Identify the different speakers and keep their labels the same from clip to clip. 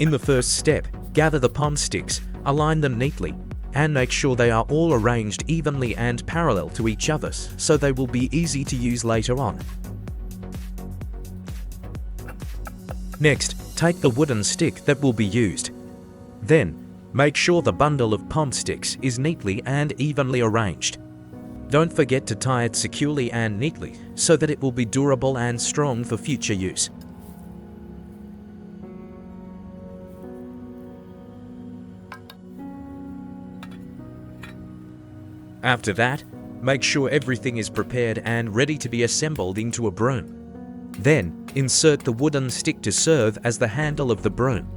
Speaker 1: In the first step, gather the palm sticks, align them neatly, and make sure they are all arranged evenly and parallel to each other so they will be easy to use later on. Next, take the wooden stick that will be used. Then, make sure the bundle of palm sticks is neatly and evenly arranged. Don't forget to tie it securely and neatly so that it will be durable and strong for future use. After that, make sure everything is prepared and ready to be assembled into a broom. Then, insert the wooden stick to serve as the handle of the broom.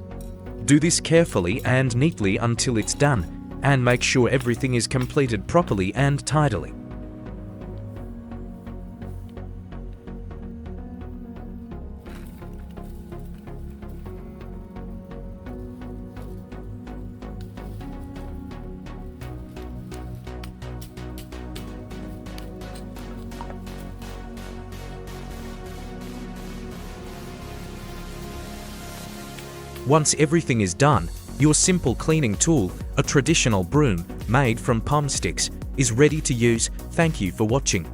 Speaker 1: Do this carefully and neatly until it's done, and make sure everything is completed properly and tidily. Once everything is done, your simple cleaning tool, a traditional broom made from palm sticks, is ready to use. Thank you for watching.